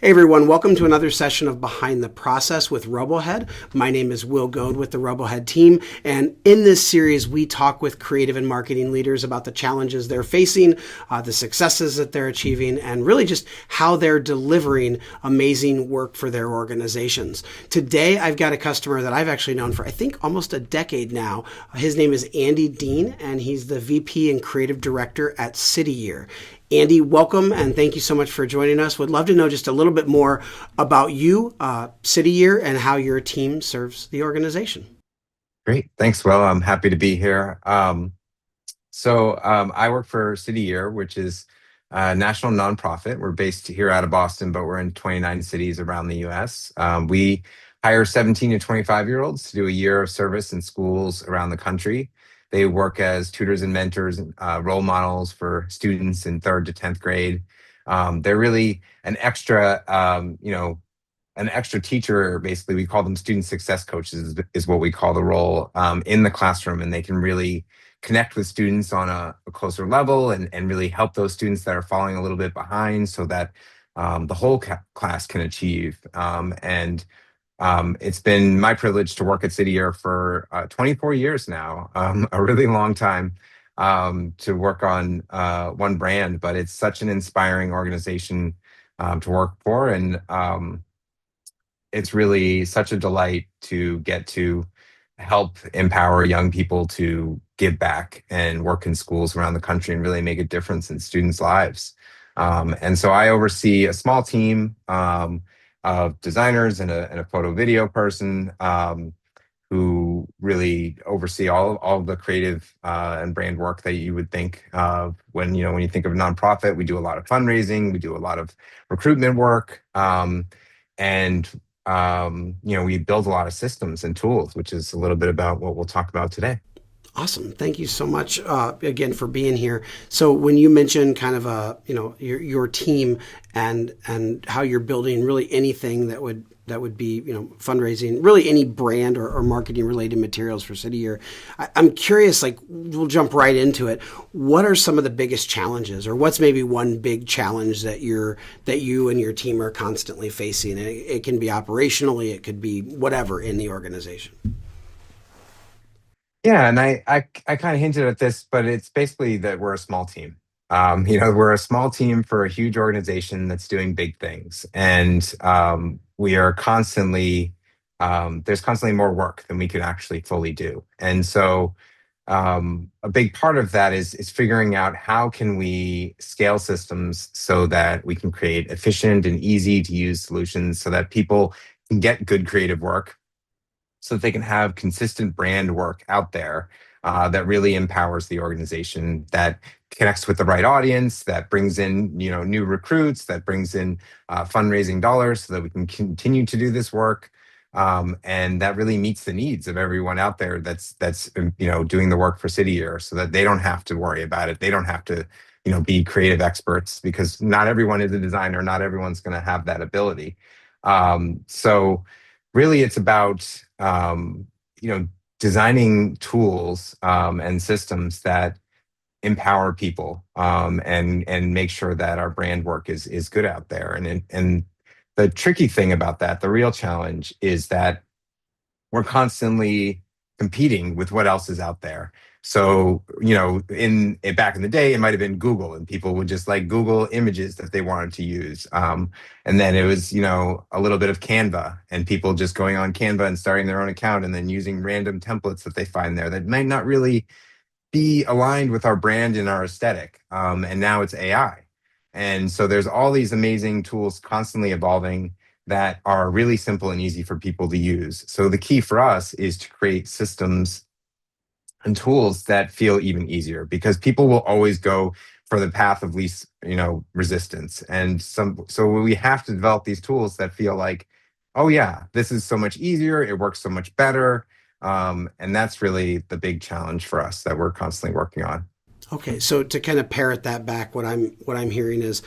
Hey everyone, welcome to another session of Behind the Process with Robohead. My name is Will Goad with the Robohead team, and in this series we talk with creative and marketing leaders about the challenges they're facing, the successes that they're achieving, and really just how they're delivering amazing work for their organizations. Today I've got a customer that I've actually known for I think almost a decade now. His name is Andy Dean, and he's the VP and Creative Director at City Year. Andy, welcome, and thank you so much for joining us. Would love to know just a little bit more about you, City Year, and how your team serves the organization. Great. Thanks, Will. I'm happy to be here. I work for City Year, which is a national nonprofit. We're based here out of Boston, but we're in 29 cities around the US. We hire 17 to 25-year-olds to do a year of service in schools around the country. They work as tutors and mentors, role models for students in third to 10th grade. They're really an extra teacher. Basically, we call them student success coaches, is what we call the role in the classroom, and they can really connect with students on a closer level and really help those students that are falling a little bit behind so that the whole class can achieve. It's been my privilege to work at City Year for 24 years now, a really long time to work on one brand, but it's such an inspiring organization to work for. And it's really such a delight to get to help empower young people to give back and work in schools around the country and really make a difference in students' lives. And so I oversee a small team of designers and a photo video person who really oversee all of the creative and brand work that you would think of when you think of a nonprofit. We do a lot of fundraising, we do a lot of recruitment work. And we build a lot of systems and tools, which is a little bit about what we'll talk about today. Awesome. Thank you so much again for being here. So when you mentioned kind of your team and how you're building really anything that would be fundraising, really any brand or marketing related materials for City Year, I'm curious. Like, we'll jump right into it. What are some of the biggest challenges, or what's maybe one big challenge that you and your team are constantly facing? And it can be operationally, it could be whatever in the organization. Yeah, and I kind of hinted at this, but it's basically that we're a small team. We're a small team for a huge organization that's doing big things, and we are constantly there's constantly more work than we can actually fully do. And so a big part of that is figuring out how can we scale systems so that we can create efficient and easy to use solutions so that people can get good creative work so that they can have consistent brand work out there that really empowers the organization, that connects with the right audience, that brings in new recruits, that brings in fundraising dollars so that we can continue to do this work, and that really meets the needs of everyone out there that's doing the work for City Year, so that they don't have to worry about it. They don't have to be creative experts, because not everyone is a designer. Not everyone's going to have that ability. So really, it's about designing tools and systems that empower people, and make sure that our brand work is good out there. And the tricky thing about that, the real challenge, is that we're constantly competing with what else is out there. So, back in the day, it might have been Google, and people would just like Google images that they wanted to use. And then it was, a little bit of Canva, and people just going on Canva and starting their own account and then using random templates that they find there that might not really be aligned with our brand and our aesthetic. And now it's AI. And so there's all these amazing tools constantly evolving that are really simple and easy for people to use. So the key for us is to create systems and tools that feel even easier, because people will always go for the path of least, resistance. So we have to develop these tools that feel like, oh yeah, this is so much easier. It works so much better. And that's really the big challenge for us that we're constantly working on. Okay, so to kind of parrot that back, what I'm hearing is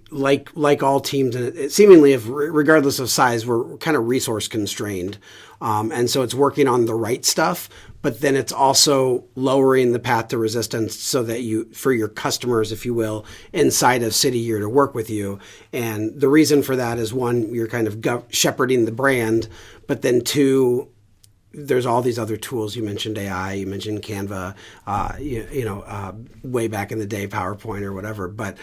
like all teams, and seemingly, if regardless of size, we're kind of resource constrained, and so it's working on the right stuff, but then it's also lowering the path to resistance so that for your customers, if you will, inside of City Year to work with you. And the reason for that is, one, you're kind of shepherding the brand, but then two, there's all these other tools. You mentioned AI, you mentioned Canva, way back in the day, PowerPoint or whatever. But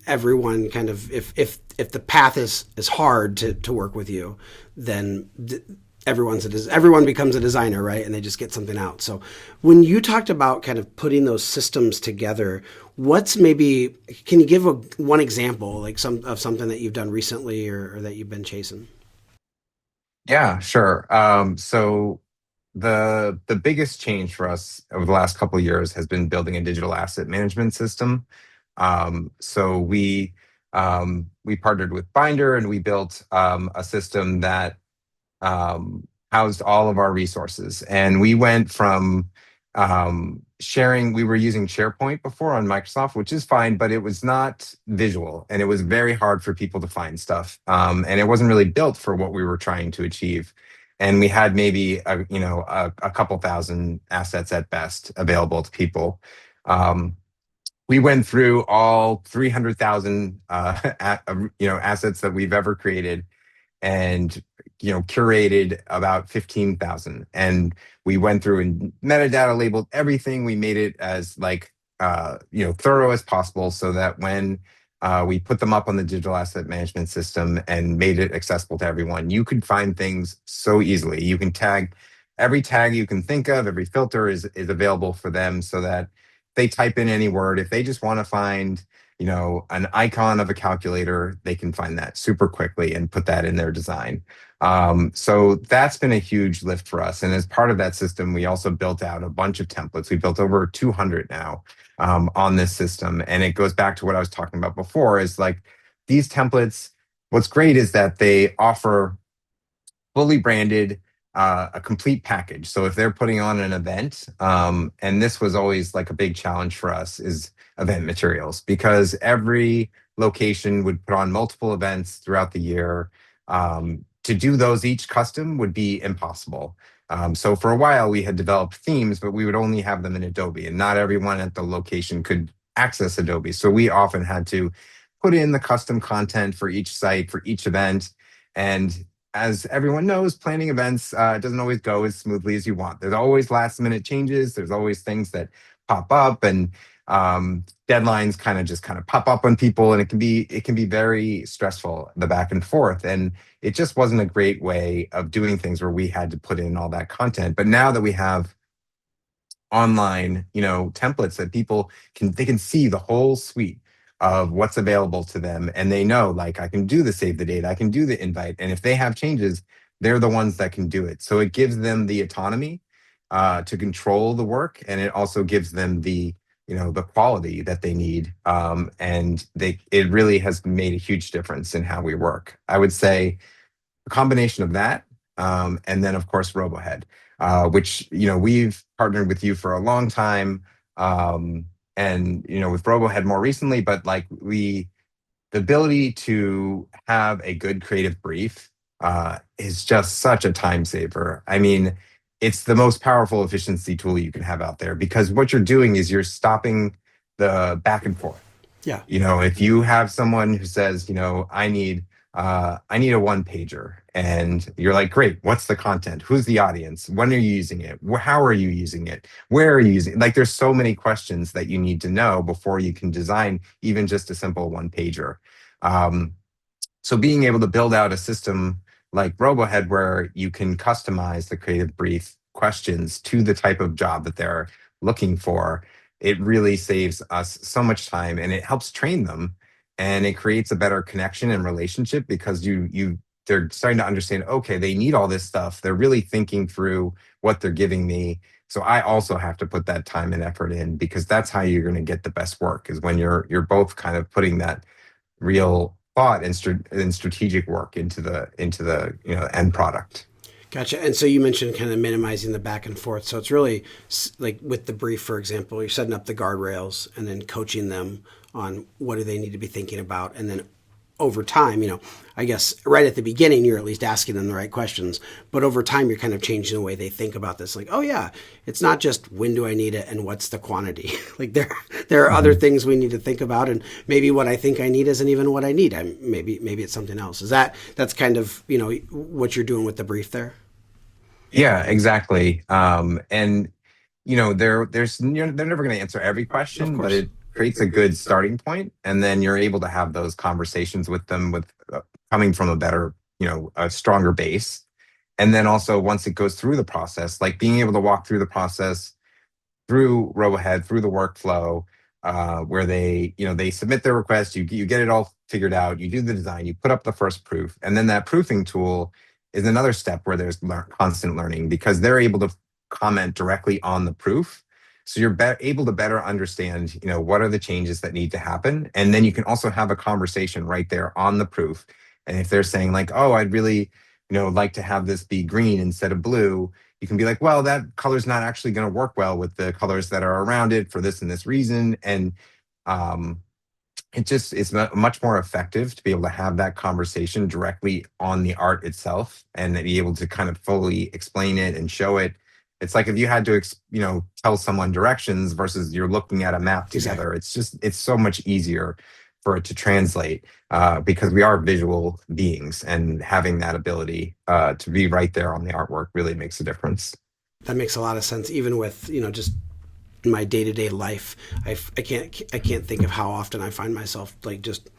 everyone kind of, if the path is hard to work with you, then everyone becomes a designer, right? And they just get something out. So when you talked about kind of putting those systems together, can you give one example, like of something that you've done recently or that you've been chasing? Yeah, sure. So the biggest change for us over the last couple of years has been building a digital asset management system. So we partnered with Binder, and we built a system that housed all of our resources. And we went from sharing. We were using SharePoint before on Microsoft, which is fine, but it was not visual, and it was very hard for people to find stuff. And it wasn't really built for what we were trying to achieve. And we had maybe a couple thousand assets at best available to people. We went through all 300,000 assets that we've ever created, and curated about 15,000. And we went through and metadata labeled everything. We made it as thorough as possible, so that when we put them up on the digital asset management system and made it accessible to everyone, you could find things so easily. You can tag every tag you can think of. Every filter is available for them, so that they type in any word. If they just want to find an icon of a calculator, they can find that super quickly and put that in their design. So that's been a huge lift for us. And as part of that system, we also built out a bunch of templates. We built over 200 now on this system. And it goes back to what I was talking about before, is like these templates, what's great is that they offer fully branded, a complete package. So if they're putting on an event, and this was always like a big challenge for us, is event materials, because every location would put on multiple events throughout the year. To do those each custom would be impossible. So for a while we had developed themes, but we would only have them in Adobe, and not everyone at the location could access Adobe. So we often had to put in the custom content for each site, for each event. And as everyone knows, planning events doesn't always go as smoothly as you want. There's always last minute changes. There's always things that pop up, and deadlines kind of pop up on people, and it can be very stressful, the back and forth. And it just wasn't a great way of doing things where we had to put in all that content. But now that we have online, templates that people can see the whole suite of what's available to them, and they know, like, I can do the save the date, I can do the invite, and if they have changes, they're the ones that can do it. So it gives them the autonomy to control the work, and it also gives them the quality that they need. And it really has made a huge difference in how we work. I would say a combination of that, and then of course Robohead, which we've partnered with you for a long time, and with Robohead more recently. But the ability to have a good creative brief is just such a time saver. I mean, it's the most powerful efficiency tool you can have out there, because what you're doing is you're stopping the back and forth. Yeah. If you have someone who says, I need a one pager, and you're like, great, what's the content? Who's the audience? When are you using it? How are you using it? Where are you using it? Like, there's so many questions that you need to know before you can design even just a simple one pager. So being able to build out a system like Robohead, where you can customize the creative brief questions to the type of job that they're looking for, it really saves us so much time, and it helps train them, and it creates a better connection and relationship, because they're starting to understand, okay, they need all this stuff. They're really thinking through what they're giving me. So I also have to put that time and effort in, because that's how you're going to get the best work, is when you're both kind of putting that real thought and strategic work into the end product. Gotcha. And so you mentioned kind of minimizing the back and forth. So it's really like with the brief, for example, you're setting up the guardrails and then coaching them on what do they need to be thinking about, and then over time, I guess right at the beginning, you're at least asking them the right questions. But over time, you're kind of changing the way they think about this. Like, oh yeah, it's not just when do I need it and what's the quantity. Like there are other things we need to think about, and maybe what I think I need isn't even what I need. Maybe it's something else. That's kind of what you're doing with the brief there? Yeah, exactly. And they're never going to answer every Of question, but course. it creates a good starting point, and then you're able to have those conversations with them with coming from a better, a stronger base. And then also once it goes through the process, like being able to walk through the process through Robohead, through the workflow, where they submit their request, you get it all figured out, you do the design, you put up the first proof, and then that proofing tool is another step where there's constant learning because they're able to comment directly on the proof. So you're able to better understand, what are the changes that need to happen, and then you can also have a conversation right there on the proof. And if they're saying like, oh, I'd really, like to have this be green instead of blue, you can be like, well, that color's not actually going to work well with the colors that are around it for this and this reason. And um, it's much more effective to be able to have that conversation directly on the art itself and be able to kind of fully explain it and show it. It's like if you had to, tell someone directions versus you're looking at a map Exactly. together. It's so much easier for it to translate because we are visual beings, and having that ability to be right there on the artwork really makes a difference. That makes a lot of sense. Even with just in my day to day life, I can't think of how often I find myself like just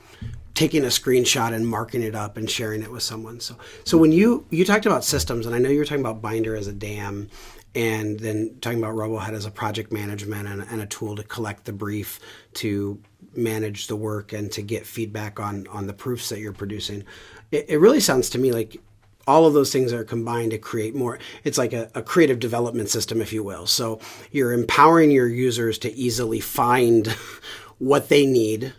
taking a screenshot and marking it up and sharing it with someone. So when you talked about systems, and I know you were talking about Binder as a dam, and then talking about Robohead as a project management and a tool to collect the brief, to manage the work, and to get feedback on the proofs that you're producing. It really sounds to me like all of those things are combined to create more. It's like a creative development system, if you will. So you're empowering your users to easily find what they need.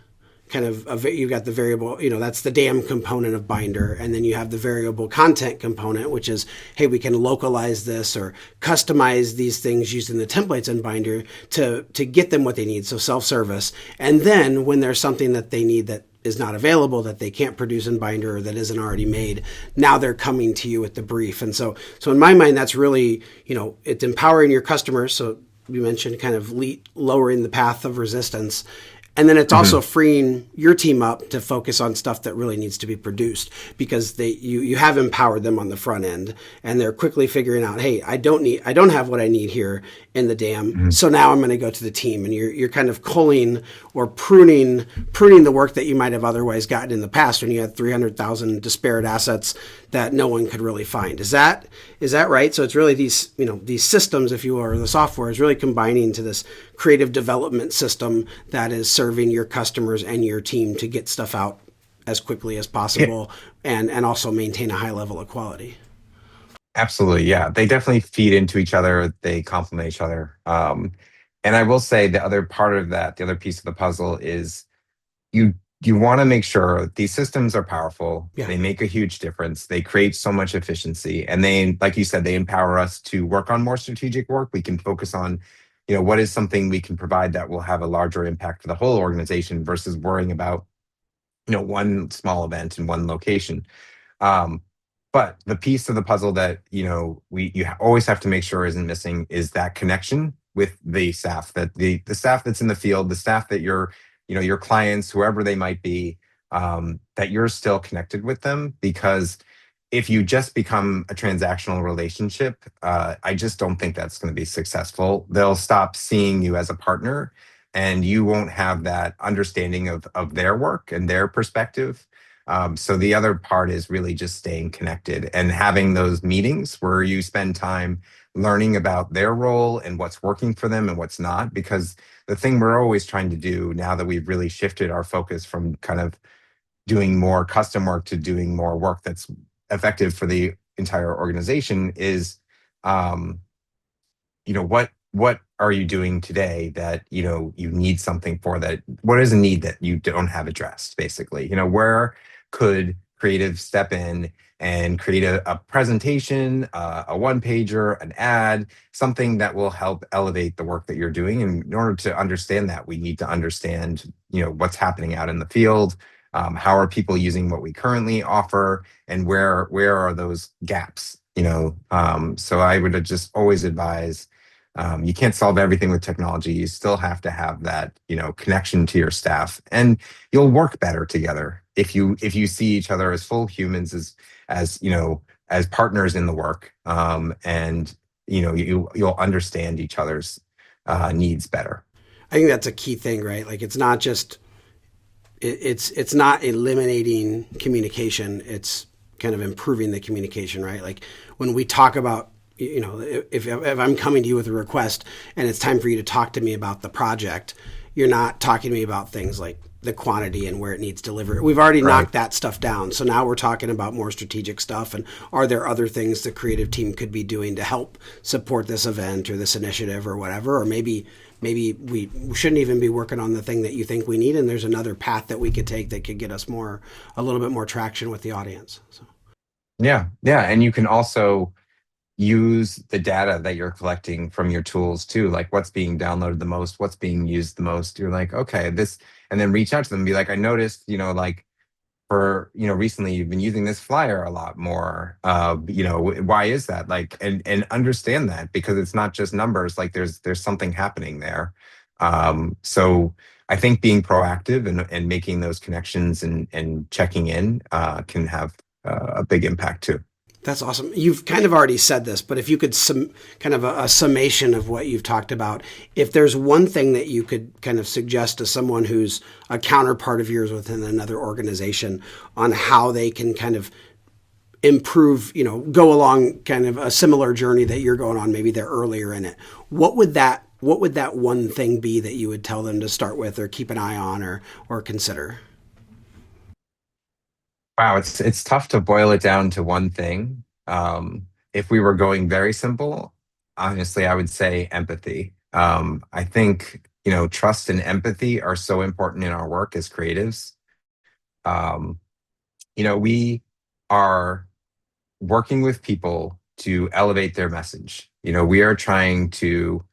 Kind of you've got the variable, that's the dam component of Binder, and then you have the variable content component, which is, hey, we can localize this or customize these things using the templates in Binder to get them what they need. So self-service. And then when there's something that they need that is not available, that they can't produce in Binder or that isn't already made, now they're coming to you with the brief. And so in my mind, that's really, it's empowering your customers. So you mentioned kind of lowering the path of resistance. And then it's also freeing your team up to focus on stuff that really needs to be produced, because you have empowered them on the front end, and they're quickly figuring out, hey, I don't have what I need here in the dam. Mhm. So now I'm going to go to the team, and you're kind of culling or pruning the work that you might have otherwise gotten in the past when you had 300,000 disparate assets that no one could really find. Is that right? So it's really these systems, if you will, or the software is really combining to this creative development system that is serving your customers and your team to get stuff out as quickly as Yeah, possible, and also maintain a high level of quality. absolutely. Yeah, they definitely feed into each other. They complement each other. And I will say the other part of that, the other piece of the puzzle is you you want to make sure these systems are powerful. Yeah. They make a huge difference. They create so much efficiency, and they, like you said, they empower us to work on more strategic work. We can focus on, what is something we can provide that will have a larger impact for the whole organization versus worrying about, one small event in one location. Um, but the piece of the puzzle that always have to make sure isn't missing is that connection with the staff, that the staff that's in the field, the staff that your clients, whoever they might be, that you're still connected with them. Because if you just become a transactional relationship, I just don't think that's going to be successful. They'll stop seeing you as a partner, and you won't have that understanding of their work and their perspective. So the other part is really just staying connected and having those meetings where you spend time learning about their role and what's working for them and what's not. Because the thing we're always trying to do now that we've really shifted our focus from kind of doing more custom work to doing more work that's effective for the entire organization is, um, what are you doing today that you need something for, that what is a need that you don't have addressed, basically. Where could creative step in and create a presentation, a one pager, an ad, something that will help elevate the work that you're doing. And in order to understand that, we need to understand, what's happening out in the field. How are people using what we currently offer, and where are those gaps? So I would just always advise, you can't solve everything with technology. You still have to have that, connection to your staff, and you'll work better together if you see each other as full humans, as partners in the work, and you'll understand each other's needs better. I think that's a key thing, right? Like it's not just it's not eliminating communication. It's kind of improving the communication, right? Like when we talk about, if I'm coming to you with a request and it's time for you to talk to me about the project, you're not talking to me about things like the quantity and where it needs delivered. We've already Right. knocked that stuff down. So now we're talking about more strategic stuff. And are there other things the creative team could be doing to help support this event or this initiative or whatever? Or maybe we shouldn't even be working on the thing that you think we need. And there's another path that we could take that could get us a little bit more traction with the audience. So. Yeah, yeah, and you can also use the data that you're collecting from your tools too, like what's being downloaded the most, what's being used the most. You're like, okay, this, and then reach out to them and be like, I noticed, like for, recently you've been using this flyer a lot more. Why is that? Like, and understand that, because it's not just numbers, like there's something happening there. So I think being proactive and making those connections and checking in can have a big impact too. That's awesome. You've kind of already said this, but if you could kind of a summation of what you've talked about, if there's one thing that you could kind of suggest to someone who's a counterpart of yours within another organization on how they can kind of improve, go along kind of a similar journey that you're going on, maybe they're earlier in it. What would that one thing be that you would tell them to start with or keep an eye on or consider? Wow, it's tough to boil it down to one thing. If we were going very simple, honestly, I would say empathy. I think, trust and empathy are so important in our work as creatives. Um, we are working with people to elevate their message. We are trying to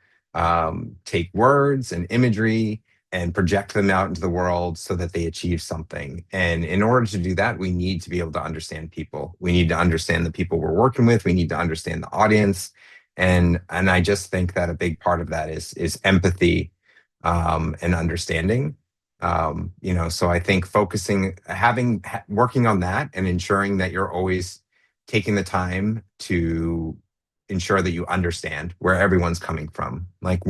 take words and imagery and project them out into the world so that they achieve something. And in order to do that, we need to be able to understand people. We need to understand the people we're working with. We need to understand the audience. And I just think that a big part of that is empathy, and understanding. So I think working on that and ensuring that you're always taking the time to ensure that you understand where everyone's coming from. Like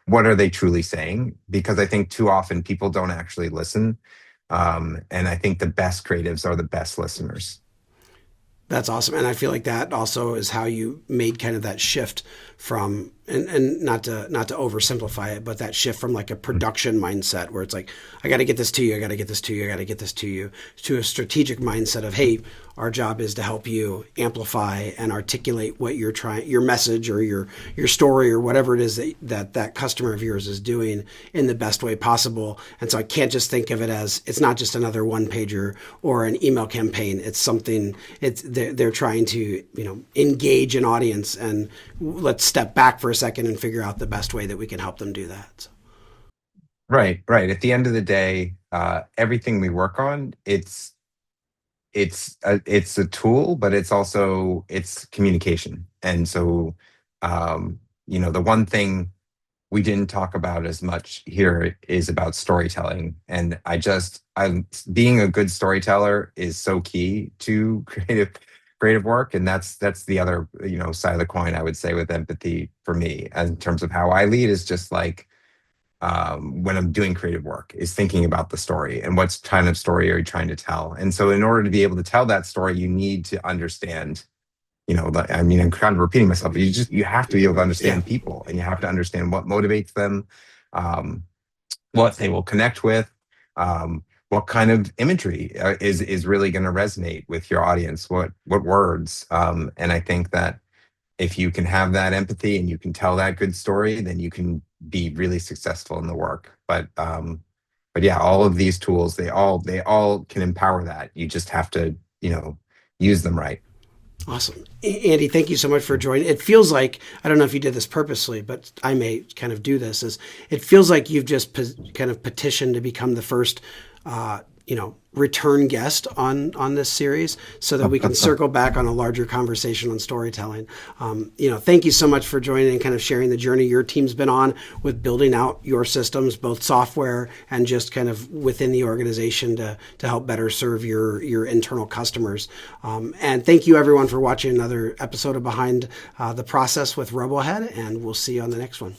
what are they truly saying? Because I think too often people don't actually listen. And I think the best creatives are the best listeners. That's awesome. And I feel like that also is how you made kind of that shift from, and not to oversimplify it, but that shift from like a production mindset where it's like, I got to get this to you, I got to get this to you, I got to get this to a strategic mindset of, hey, our job is to help you amplify and articulate what you're trying, your message or your story or whatever it is that customer of yours is doing in the best way possible. And so I can't just think of it as, it's not just another one pager or an email campaign. It's something, they're trying to, engage an audience, and let's step back for a second and figure out the best way that we can help them do that. So. Right, right. At the end of the day, everything we work on, it's a tool, but it's communication. And so, the one thing we didn't talk about as much here is about storytelling. And I being a good storyteller is so key to creative work. And that's the other, side of the coin, I would say, with empathy for me, in terms of how I lead, is just like, when I'm doing creative work, is thinking about the story and what kind of story are you trying to tell. And so in order to be able to tell that story, you need to understand, I'm kind of repeating myself, but you have to be able to Yeah. understand people, and you have to understand what motivates them, um, what they will connect with, what kind of imagery is really going to resonate with your audience, what words. And I think that if you can have that empathy and you can tell that good story, then you can be really successful in the work. But yeah, all of these tools, they all can empower that. You just have to, use them right. Awesome. Andy, thank you so much for joining. It feels like, I don't know if you did this purposely, but I may kind of do this, is it feels like you've just kind of petitioned to become the first, return guest on this series so that we can circle back on a larger conversation on storytelling. Thank you so much for joining and kind of sharing the journey your team's been on with building out your systems, both software and just kind of within the organization to help better serve your internal customers. And thank you everyone for watching another episode of Behind the Process with Robohead, and we'll see you on the next one.